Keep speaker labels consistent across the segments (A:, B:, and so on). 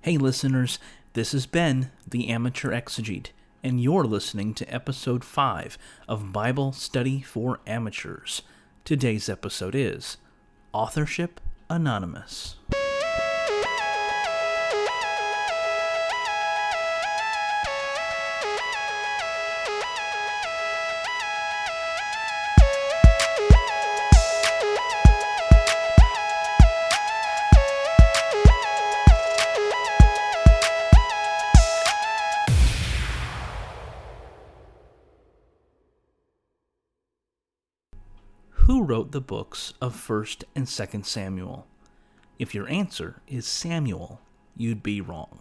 A: Hey listeners, this is Ben, the Amateur Exegete, and you're listening to Episode 5 of Bible Study for Amateurs. Today's episode is Authorship Anonymous. Who wrote the books of 1st and 2nd Samuel? If your answer is Samuel, you'd be wrong.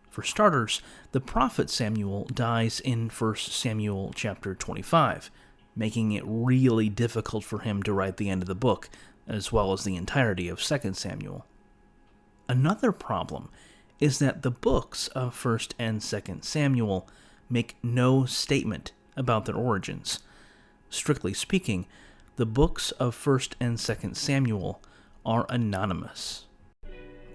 A: For starters, the prophet Samuel dies in 1 Samuel chapter 25, making it really difficult for him to write the end of the book, as well as the entirety of 2nd Samuel. Another problem is that the books of 1st and 2nd Samuel make no statement about their origins. Strictly speaking, the books of 1st and 2nd Samuel are anonymous.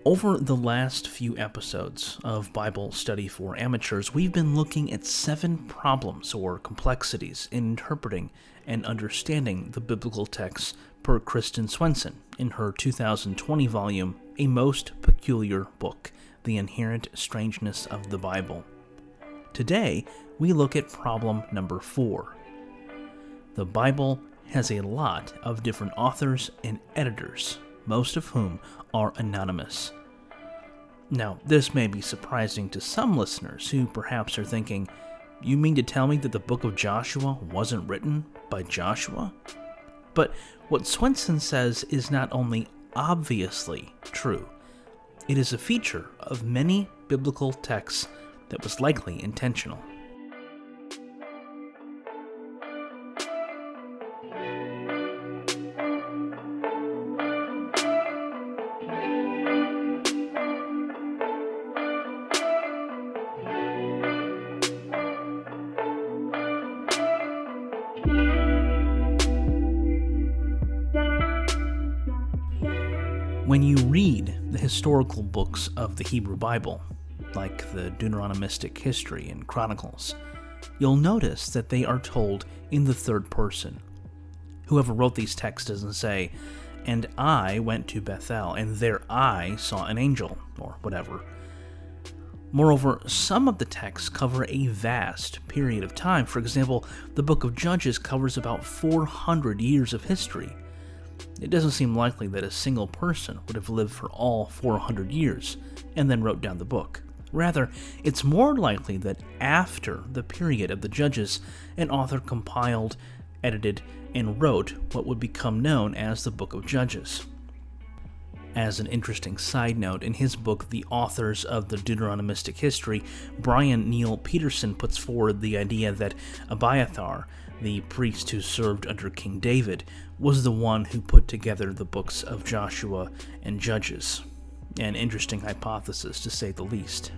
A: Over the last few episodes of Bible Study for Amateurs, we've been looking at 7 problems or complexities in interpreting and understanding the biblical texts per Kristen Swenson in her 2020 volume, A Most Peculiar Book, The Inherent Strangeness of the Bible. Today, we look at problem number 4. The Bible has a lot of different authors and editors, most of whom are anonymous. Now, this may be surprising to some listeners who perhaps are thinking, you mean to tell me that the book of Joshua wasn't written by Joshua? But what Swenson says is not only obviously true, it is a feature of many biblical texts that was likely intentional. When you read the historical books of the Hebrew Bible, like the Deuteronomistic History and Chronicles, you'll notice that they are told in the third person. Whoever wrote these texts doesn't say, "And I went to Bethel, and there I saw an angel," or whatever. Moreover, some of the texts cover a vast period of time. For example, the book of Judges covers about 400 years of history. It doesn't seem likely that a single person would have lived for all 400 years and then wrote down the book. Rather, it's more likely that after the period of the Judges, an author compiled, edited, and wrote what would become known as the Book of Judges. As an interesting side note, in his book, The Authors of the Deuteronomistic History, Brian Neal Peterson puts forward the idea that Abiathar, the priest who served under King David, was the one who put together the books of Joshua and Judges. An interesting hypothesis, to say the least.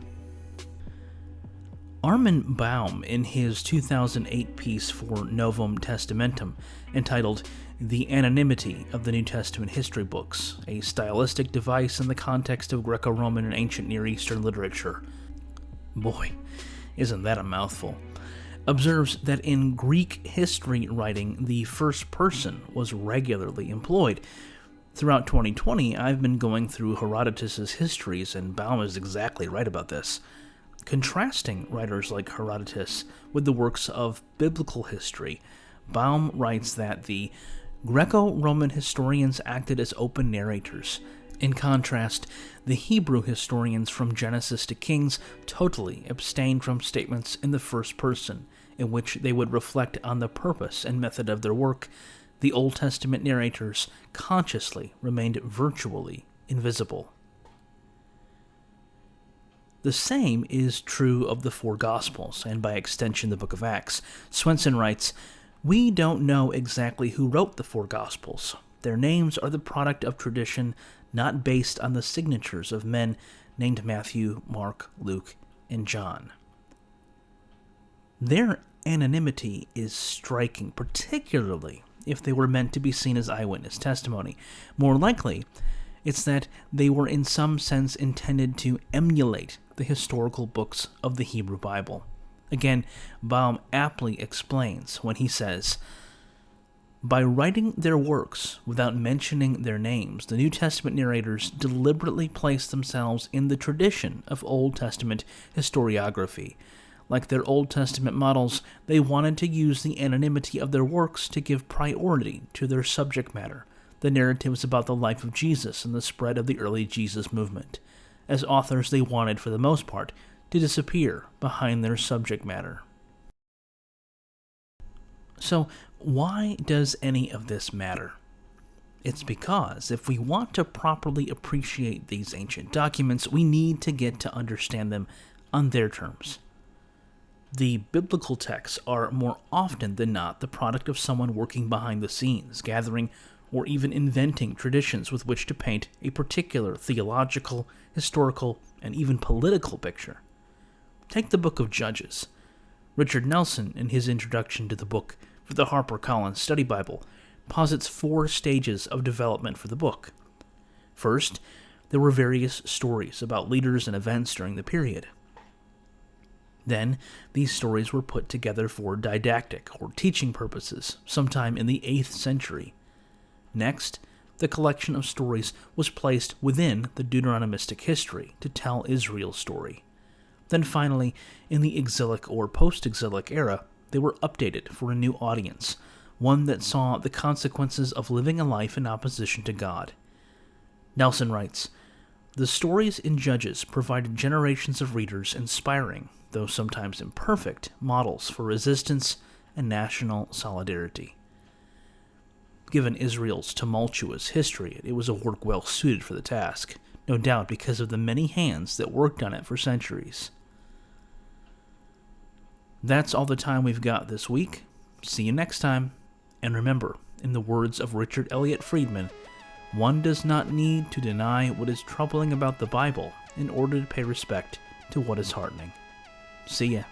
A: Armin Baum, in his 2008 piece for Novum Testamentum, entitled The Anonymity of the New Testament History Books, a stylistic device in the context of Greco-Roman and ancient Near Eastern literature. Boy, isn't that a mouthful. Observes that in Greek history writing, the first person was regularly employed. Throughout 2020, I've been going through Herodotus's histories, and Baum is exactly right about this. Contrasting writers like Herodotus with the works of biblical history, Baum writes that the Greco-Roman historians acted as open narrators. In contrast, the Hebrew historians from Genesis to Kings totally abstained from statements in the first person, in which they would reflect on the purpose and method of their work. The Old Testament narrators consciously remained virtually invisible. The same is true of the 4 Gospels, and by extension the book of Acts. Swenson writes, "We don't know exactly who wrote the 4 Gospels. Their names are the product of tradition, not based on the signatures of men named Matthew, Mark, Luke, and John." Their anonymity is striking, particularly if they were meant to be seen as eyewitness testimony. More likely, It's that they were in some sense intended to emulate the historical books of the Hebrew Bible. Again, Baum aptly explains when he says, "By writing their works without mentioning their names, the New Testament narrators deliberately place themselves in the tradition of Old Testament historiography. Like their Old Testament models, they wanted to use the anonymity of their works to give priority to their subject matter, the narratives about the life of Jesus and the spread of the early Jesus movement. As authors, they wanted, for the most part, to disappear behind their subject matter." So, why does any of this matter? It's because if we want to properly appreciate these ancient documents, we need to get to understand them on their terms. The biblical texts are more often than not the product of someone working behind the scenes, gathering or even inventing traditions with which to paint a particular theological, historical, and even political picture. Take the book of Judges. Richard Nelson, in his introduction to the book for the HarperCollins Study Bible, posits 4 stages of development for the book. First, there were various stories about leaders and events during the period. Then, these stories were put together for didactic or teaching purposes sometime in the 8th century. Next, the collection of stories was placed within the Deuteronomistic history to tell Israel's story. Then finally, in the exilic or post-exilic era, they were updated for a new audience, one that saw the consequences of living a life in opposition to God. Nelson writes, "The stories in Judges provided generations of readers inspiring, though sometimes imperfect, models for resistance and national solidarity." Given Israel's tumultuous history, it was a work well suited for the task, no doubt because of the many hands that worked on it for centuries. That's all the time we've got this week. See you next time. And remember, in the words of Richard Elliott Friedman, one does not need to deny what is troubling about the Bible in order to pay respect to what is heartening. See ya.